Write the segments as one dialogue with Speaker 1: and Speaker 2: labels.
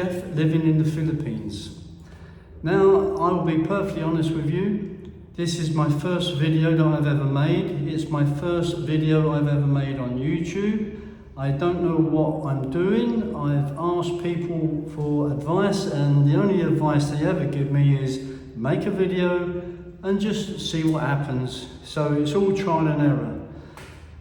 Speaker 1: Jeff, living in the Philippines. Now, I will be perfectly honest with you. This is my first video that I've ever made. It's my first video I've ever made on YouTube. I don't know what I'm doing. I've asked people for advice, and the only advice they ever give me is make a video and just see what happens. So it's all trial and error.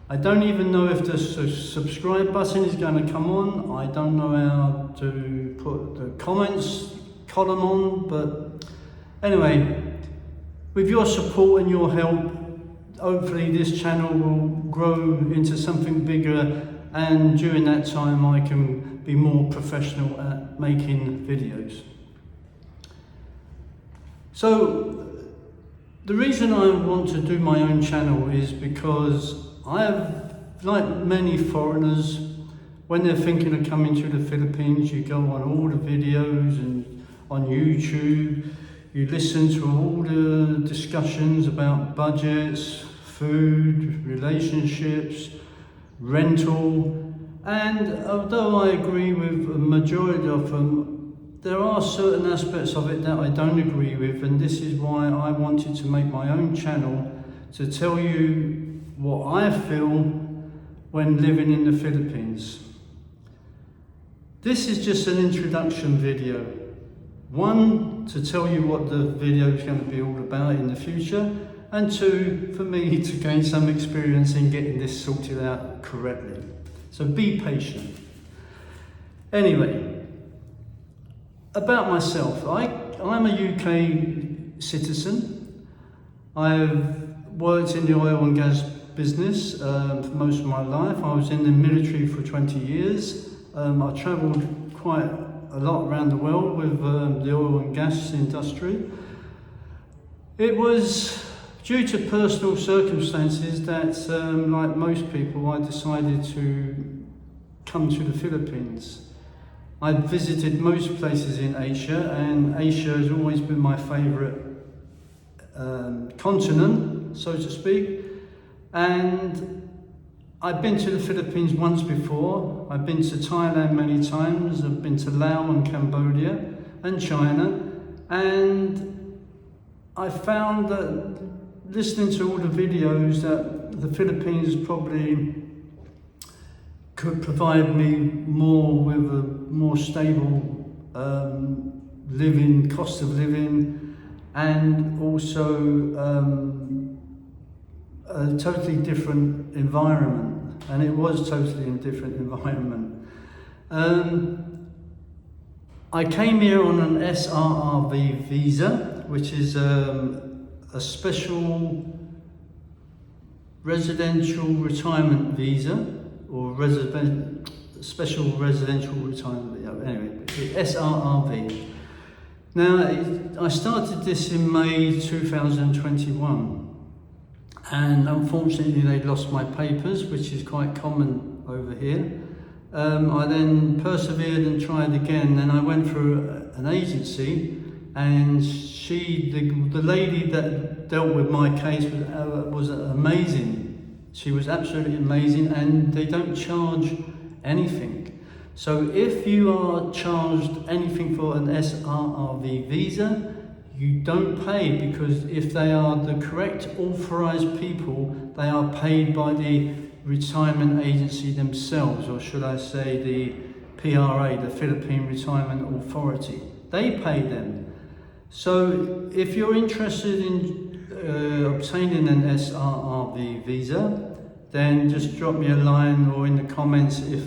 Speaker 1: I don't even know if the subscribe button is going to come on. I don't know how to put the comments column on, but anyway, with your support and your help, hopefully this channel will grow into something bigger, and during that time I can be more professional at making videos. So the reason I want to do my own channel is because I have, like many foreigners, when they're thinking of coming to the Philippines, you go on all the videos and on YouTube, you listen to all the discussions about budgets, food, relationships, rental, and although I agree with a majority of them, there are certain aspects of it that I don't agree with, and this is why I wanted to make my own channel to tell you what I feel when living in the Philippines. This is just an introduction video. One, to tell you what the video is going to be all about in the future, and two, for me to gain some experience in getting this sorted out correctly. So be patient. Anyway, about myself, I'm a UK citizen. I've worked in the oil and gas business for most of my life. I was in the military for 20 years. I travelled quite a lot around the world with the oil and gas industry. It was due to personal circumstances that, like most people, I decided to come to the Philippines. I visited most places in Asia, and Asia has always been my favourite continent, so to speak. And I've been to the Philippines once before. I've been to Thailand many times. I've been to Laos and Cambodia and China. And I found that listening to all the videos that the Philippines probably could provide me more with a more stable cost of living, and also a totally different environment, and it was totally a different environment. I came here on an SRRV visa, which is a special residential retirement visa, or special residential retirement visa, anyway, SRRV. Now, I started this in May 2021. And unfortunately they lost my papers, which is quite common over here. I then persevered and tried again, and I went through an agency, and the lady that dealt with my case was amazing. She was absolutely amazing, and they don't charge anything. So if you are charged anything for an SRRV visa, you don't pay, because if they are the correct authorised people, they are paid by the retirement agency themselves, or should I say the PRA, the Philippine Retirement Authority. They pay them. So if you're interested in obtaining an SRRV visa, then just drop me a line or in the comments if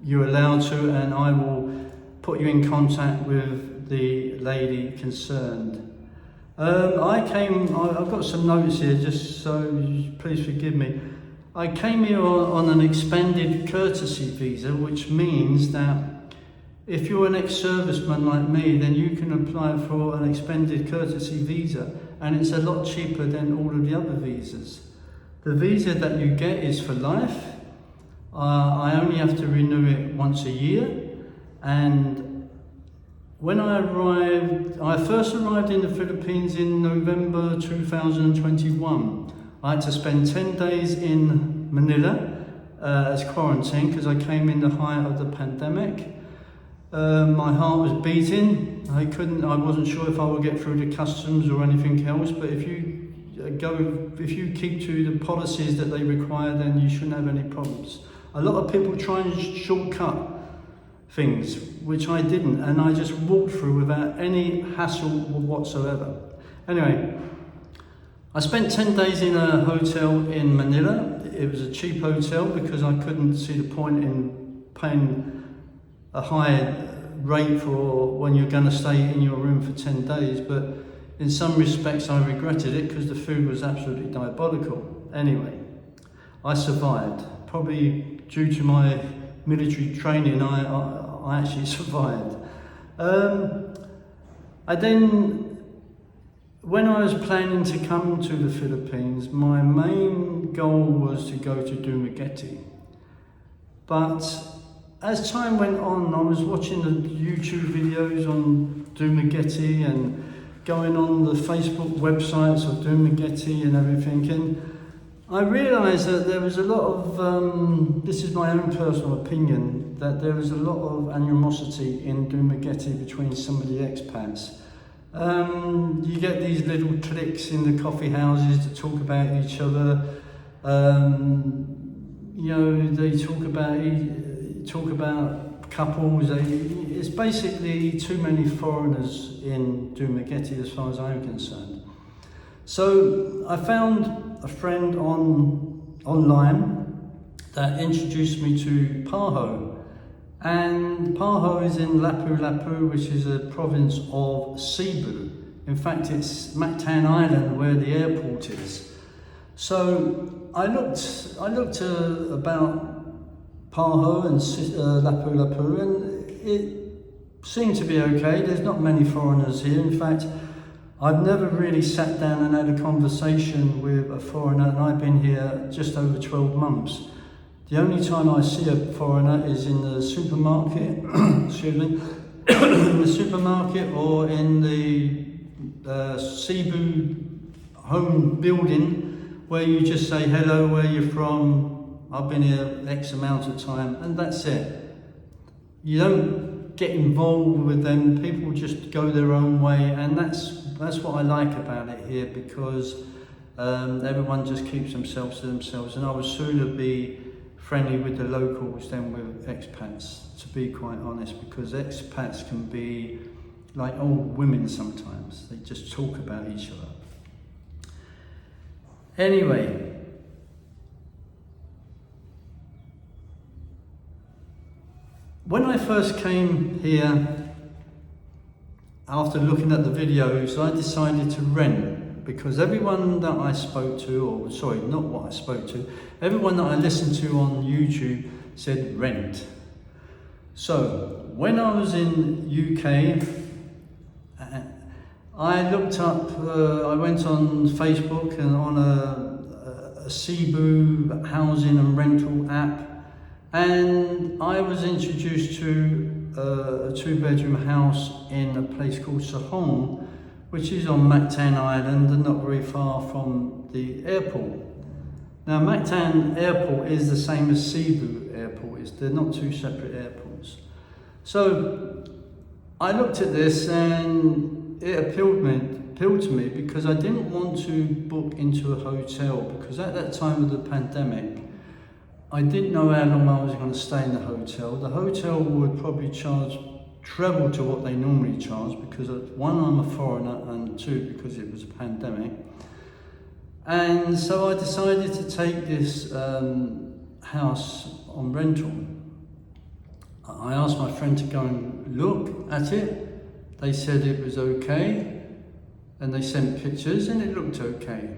Speaker 1: you're allowed to, and I will put you in contact with the lady concerned. I've got some notes here, just so please forgive me. I came here on an expanded courtesy visa, which means that if you're an ex-serviceman like me, then you can apply for an expanded courtesy visa, and it's a lot cheaper than all of the other visas. The visa that you get is for life. I only have to renew it once a year, and when I first arrived in the Philippines in November 2021. I had to spend 10 days in Manila as quarantine, because I came in the height of the pandemic. My heart was beating. I wasn't sure if I would get through the customs or anything else, but if you keep to the policies that they require, then you shouldn't have any problems. A lot of people try and shortcut things, which I didn't, and I just walked through without any hassle whatsoever. Anyway, I spent 10 days in a hotel in Manila. It was a cheap hotel because I couldn't see the point in paying a high rate for when you're going to stay in your room for 10 days, but in some respects I regretted it because the food was absolutely diabolical. Anyway, I survived. Probably due to my military training, I actually survived. When I was planning to come to the Philippines, my main goal was to go to Dumaguete. But as time went on, I was watching the YouTube videos on Dumaguete and going on the Facebook websites of Dumaguete and everything, and I realised that there was a lot of, this is my own personal opinion, that there was a lot of animosity in Dumaguete between some of the expats. You get these little cliques in the coffee houses that talk about each other. They talk about couples. It's basically too many foreigners in Dumaguete as far as I'm concerned. So I found a friend online that introduced me to Paho, and Paho is in Lapu-Lapu, which is a province of Cebu. In fact, it's Mactan Island where the airport is. So I looked about Paho and Lapu-Lapu, and it seemed to be okay. There's not many foreigners here. In fact, I've never really sat down and had a conversation with a foreigner, and I've been here just over 12 months. The only time I see a foreigner is in the supermarket, excuse me, in the supermarket or in the Cebu home building, where you just say, hello, where you're from, I've been here X amount of time, and that's it. You don't get involved with them, people just go their own way, and that's what I like about it here, because everyone just keeps themselves to themselves, and I would sooner be friendly with the locals than with expats, to be quite honest, because expats can be like old women sometimes. They just talk about each other. Anyway, when I first came here, after looking at the videos, I decided to rent, because everyone that I spoke to, or sorry, not what I spoke to, everyone that I listened to on YouTube said rent. So when I was in UK, I looked up, I went on Facebook and on a Cebu housing and rental app, and I was introduced to a two-bedroom house in a place called Sahong, which is on Mactan Island and not very far from the airport. Now, Mactan Airport is the same as Cebu Airport. They're not two separate airports. So I looked at this and it appealed to me because I didn't want to book into a hotel, because at that time of the pandemic, I didn't know how long I was going to stay in the hotel. The hotel would probably charge treble to what they normally charge, because one, I'm a foreigner, and two, because it was a pandemic. And so I decided to take this house on rental. I asked my friend to go and look at it. They said it was okay, and they sent pictures and it looked okay.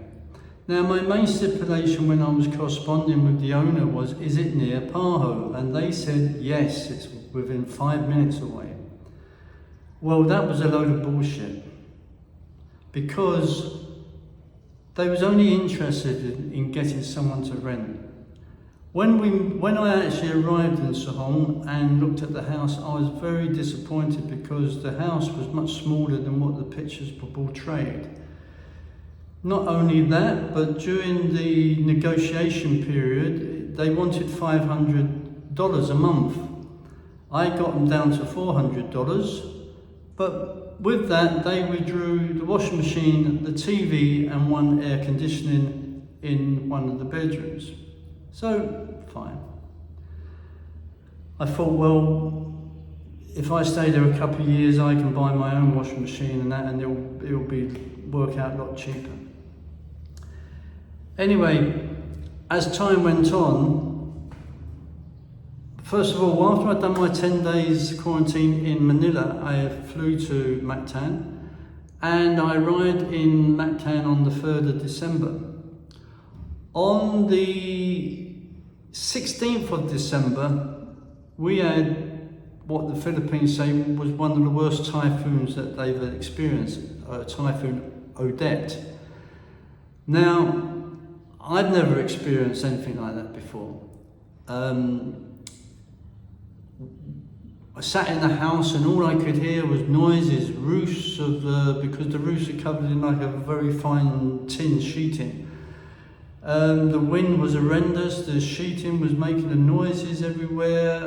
Speaker 1: Now, my main stipulation when I was corresponding with the owner was, is it near Paho? And they said, yes, it's within 5 minutes away. Well, that was a load of bullshit, because they was only interested in getting someone to rent. When I actually arrived in Sahong and looked at the house, I was very disappointed, because the house was much smaller than what the pictures portrayed. Not only that, but during the negotiation period, they wanted $500 a month. I got them down to $400, but with that they withdrew the washing machine, the TV and one air conditioning in one of the bedrooms. So, fine. I thought, well, if I stay there a couple of years, I can buy my own washing machine and that, and it'll work out a lot cheaper. Anyway, as time went on, first of all, after I'd done my 10 days quarantine in Manila, I flew to Mactan, and I arrived in Mactan on the 3rd of December. On the 16th of December, we had what the Philippines say was one of the worst typhoons that they've experienced, Typhoon Odette. Now, I'd never experienced anything like that before. I sat in the house and all I could hear was noises, roofs of, because the roofs are covered in like a very fine tin sheeting. The wind was horrendous, the sheeting was making the noises everywhere.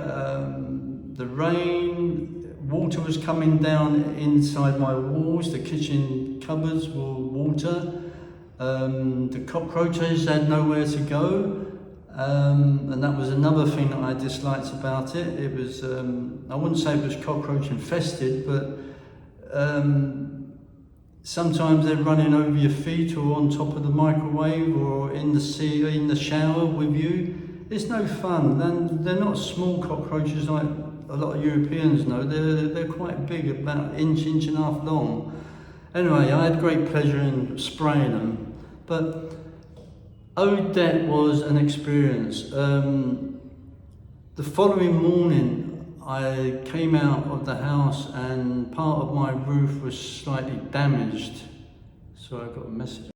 Speaker 1: The rain, water was coming down inside my walls, the kitchen cupboards were water. The cockroaches had nowhere to go, and that was another thing that I disliked about it. It was, I wouldn't say it was cockroach infested, but sometimes they're running over your feet or on top of the microwave or in the shower with you. It's no fun. And they're not small cockroaches like a lot of Europeans know. They're quite big, about inch and a half long. Anyway, I had great pleasure in spraying them. But Odette was an experience. The following morning, I came out of the house and part of my roof was slightly damaged. So I got a message.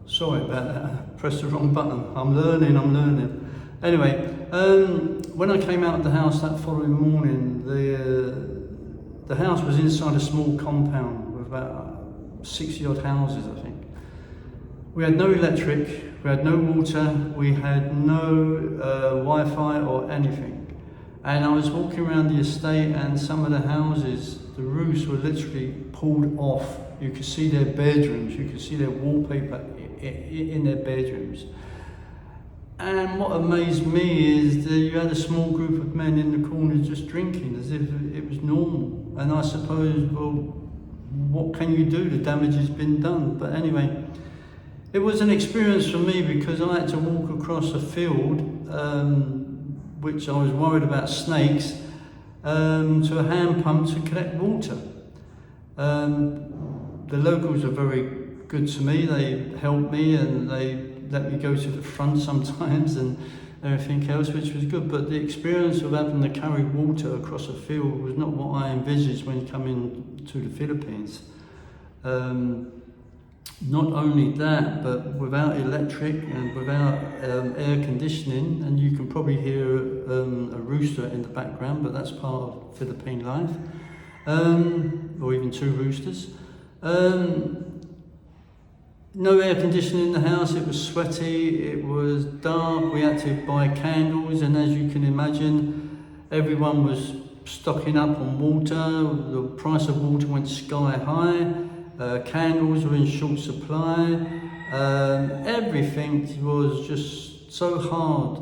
Speaker 1: Sorry about that, I pressed the wrong button. I'm learning. Anyway, when I came out of the house that following morning, the house was inside a small compound with about 60 odd houses, I think. We had no electric, we had no water, we had no Wi-Fi or anything. And I was walking around the estate and some of the houses, the roofs were literally pulled off. You could see their bedrooms, you could see their wallpaper in their bedrooms. And what amazed me is that you had a small group of men in the corners just drinking as if it was normal. And I suppose, well, what can you do? The damage has been done. But anyway, it was an experience for me because I had to walk across a field, which I was worried about snakes, to a hand pump to collect water. The locals are very good to me. They helped me and they let me go to the front sometimes and everything else, which was good. But the experience of having to carry water across a field was not what I envisaged when coming to the Philippines. Not only that, but without electric and without air conditioning, and you can probably hear a rooster in the background, but that's part of Philippine life, or even two roosters. No air conditioning in the house, it was sweaty, it was dark, we had to buy candles, and as you can imagine, everyone was stocking up on water. The price of water went sky high. Candles were in short supply. Everything was just so hard.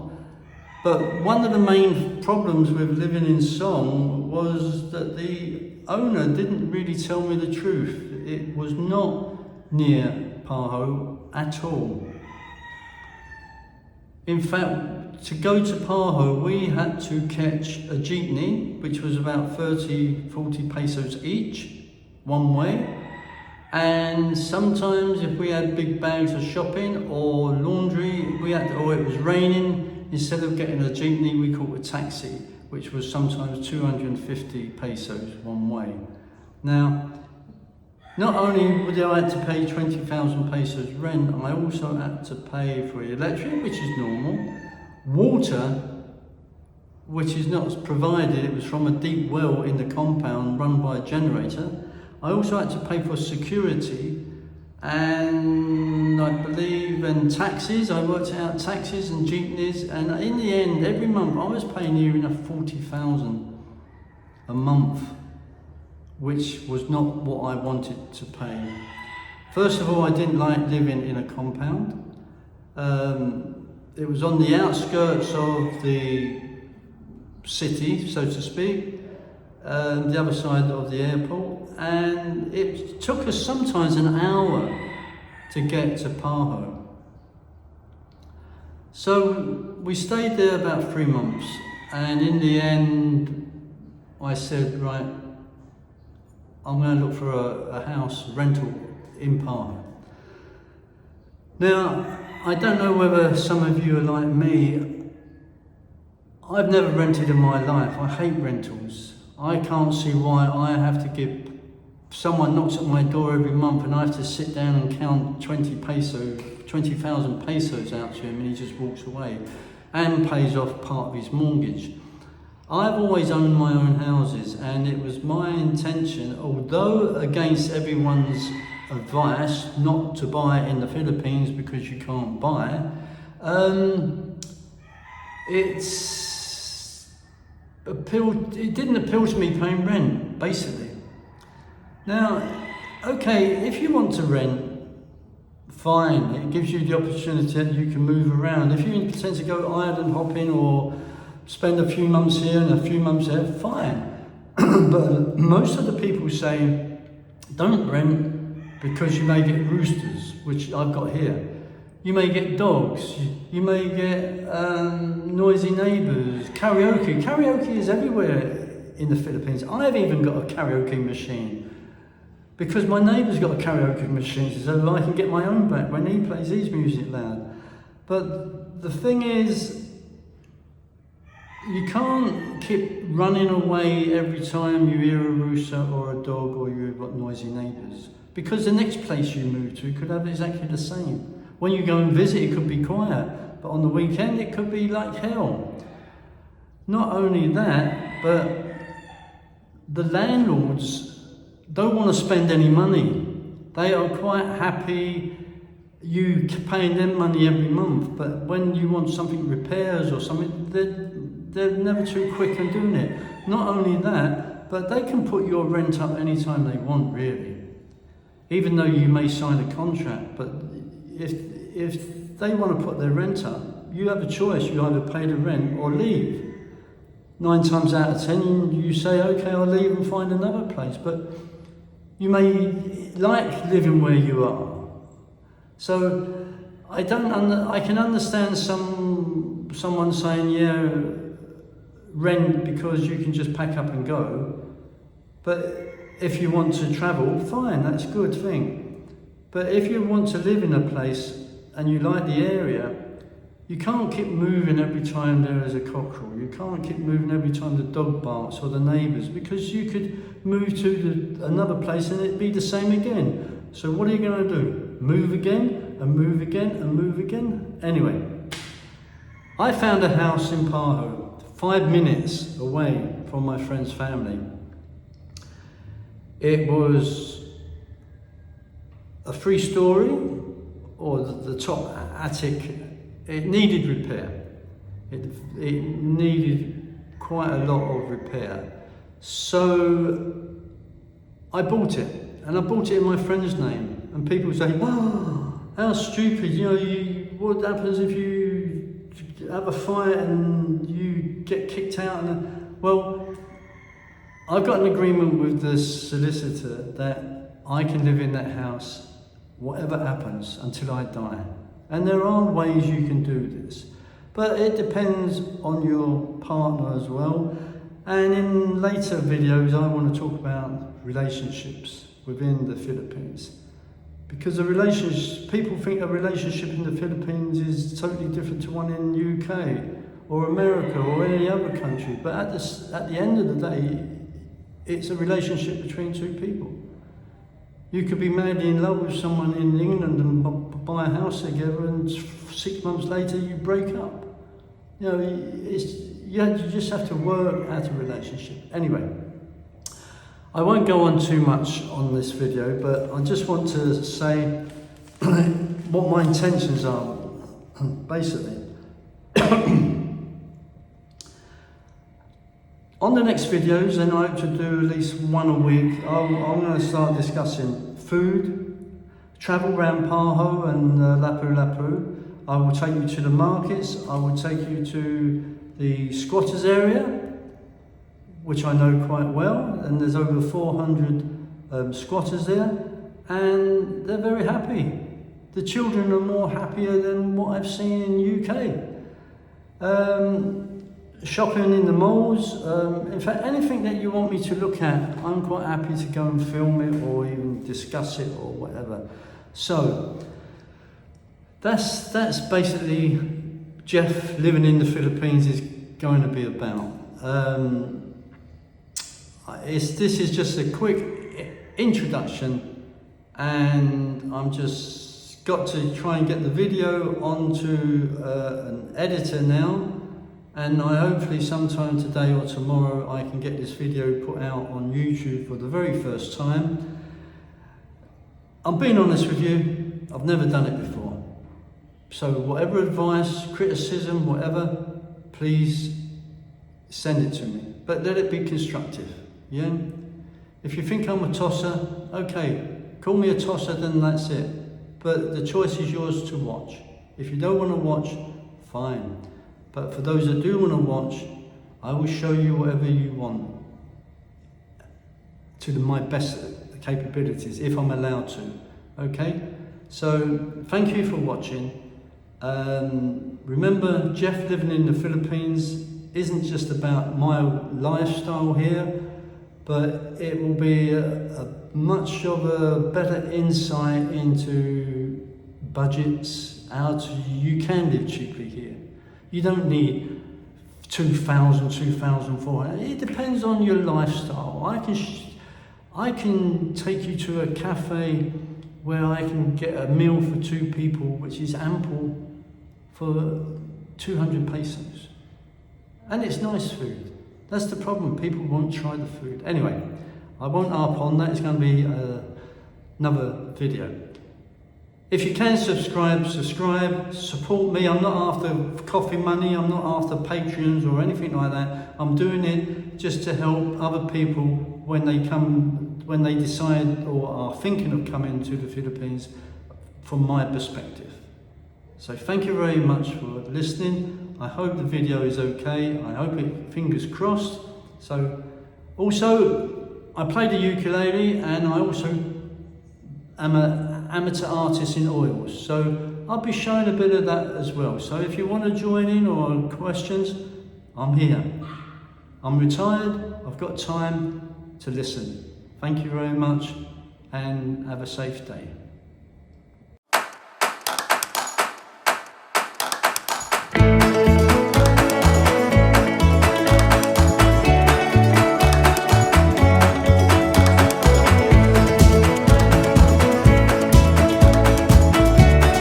Speaker 1: But one of the main problems with living in Song was that the owner didn't really tell me the truth. It was not near Paho at all. In fact, to go to Paho, we had to catch a jeepney, which was about 30-40 pesos each, one way. And sometimes if we had big bags of shopping or laundry, or it was raining, instead of getting a jeepney, we caught a taxi, which was sometimes 250 pesos one way. Now, not only did I have to pay 20,000 pesos rent, I also had to pay for electric, which is normal, water, which is not provided, it was from a deep well in the compound run by a generator. I also had to pay for security, and I believe in taxis. I worked out taxis and jeepneys, and in the end, every month I was paying near enough 40,000 a month, which was not what I wanted to pay. First of all, I didn't like living in a compound. It was on the outskirts of the city, so to speak, the other side of the airport, and it took us sometimes an hour to get to Pahô. So we stayed there about 3 months, and in the end I said, right, I'm going to look for a house rental in Pahô. Now, I don't know whether some of you are like me. I've never rented in my life. I hate rentals. I can't see why I have to give, someone knocks at my door every month and I have to sit down and count 20,000 pesos out to him, and he just walks away and pays off part of his mortgage. I've always owned my own houses, and it was my intention, although against everyone's advice, not to buy in the Philippines because you can't buy. It didn't appeal to me paying rent, basically. Now, okay, if you want to rent, fine. It gives you the opportunity that you can move around. If you intend to go island hopping or spend a few months here and a few months there, fine. But most of the people say, don't rent because you may get roosters, which I've got here. You may get dogs, you may get noisy neighbours, karaoke. Karaoke is everywhere in the Philippines. I've even got a karaoke machine because my neighbour's got a karaoke machine, so I can get my own back when he plays his music loud. But the thing is, you can't keep running away every time you hear a rooster or a dog or you've got noisy neighbours, because the next place you move to could have exactly the same. When you go and visit, it could be quiet, but on the weekend it could be like hell. Not only that, but the landlords don't want to spend any money. They are quite happy you paying them money every month, but when you want something repairs or something, they're never too quick on doing it. Not only that, but they can put your rent up anytime they want, really. Even though you may sign a contract, but if they want to put their rent up, you have a choice. You either pay the rent or leave. 9 times out of 10, you say, okay, I'll leave and find another place. But you may like living where you are. So I can understand someone saying, yeah, rent because you can just pack up and go. But if you want to travel, fine, that's a good thing. But if you want to live in a place and you like the area, you can't keep moving every time there is a cockerel. You can't keep moving every time the dog barks or the neighbours, because you could move to another place and it'd be the same again. So what are you going to do? Move again and move again and move again? Anyway, I found a house in Pahô, 5 minutes away from my friend's family. It was a 3-story, or the top attic. It needed repair. It needed quite a lot of repair. So I bought it, and I bought it in my friend's name. And people say, oh, how stupid, what happens if you have a fight and you get kicked out? Well, I've got an agreement with the solicitor that I can live in that house, whatever happens, until I die. And there are ways you can do this, but it depends on your partner as well. And in later videos, I want to talk about relationships within the Philippines, because people think a relationship in the Philippines is totally different to one in the UK or America or any other country. But at the end of the day, it's a relationship between 2 people. You could be madly in love with someone in England and buy a house together, and 6 months later you break up. You just have to work at a relationship. Anyway, I won't go on too much on this video, but I just want to say what my intentions are, basically. On the next videos, and I hope to do at least one a week, I'm going to start discussing food, travel around Paho and Lapu Lapu. I will take you to the markets, I will take you to the squatters area, which I know quite well, and there's over 400 squatters there, and they're very happy. The children are more happier than what I've seen in UK. Shopping in the malls, in fact anything that you want me to look at, I'm quite happy to go and film it or even discuss it or whatever. So that's basically Jeff living in the Philippines is going to be about. This is just a quick introduction, and I'm just got to try and get the video onto an editor now. And hopefully sometime today or tomorrow I can get this video put out on YouTube for the very first time. I'm being honest with you, I've never done it before. So whatever advice, criticism, whatever, please send it to me. But let it be constructive, yeah? If you think I'm a tosser, okay, call me a tosser, then that's it. But the choice is yours to watch. If you don't want to watch, fine. But for those that do want to watch, I will show you whatever you want to my best capabilities, if I'm allowed to. Okay? So, thank you for watching. Remember, Jeff living in the Philippines isn't just about my lifestyle here, but it will be a much of a better insight into budgets, how you can live cheaply here. You don't need 2,000, 2,400. It depends on your lifestyle. I can take you to a cafe where I can get a meal for 2 people, which is ample for 200 pesos. And it's nice food. That's the problem. People won't try the food. Anyway, I won't harp on that. It's going to be another video. If you can subscribe, support me. I'm not after coffee money, I'm not after Patreons or anything like that. I'm doing it just to help other people when they decide or are thinking of coming to the Philippines from my perspective. So thank you very much for listening. I hope the video is okay. I hope it, fingers crossed. So also, I play the ukulele and I also am an amateur artist in oils, so I'll be showing a bit of that as well. So if you want to join in or questions, I'm here. I'm retired, I've got time to listen. Thank you very much and have a safe day.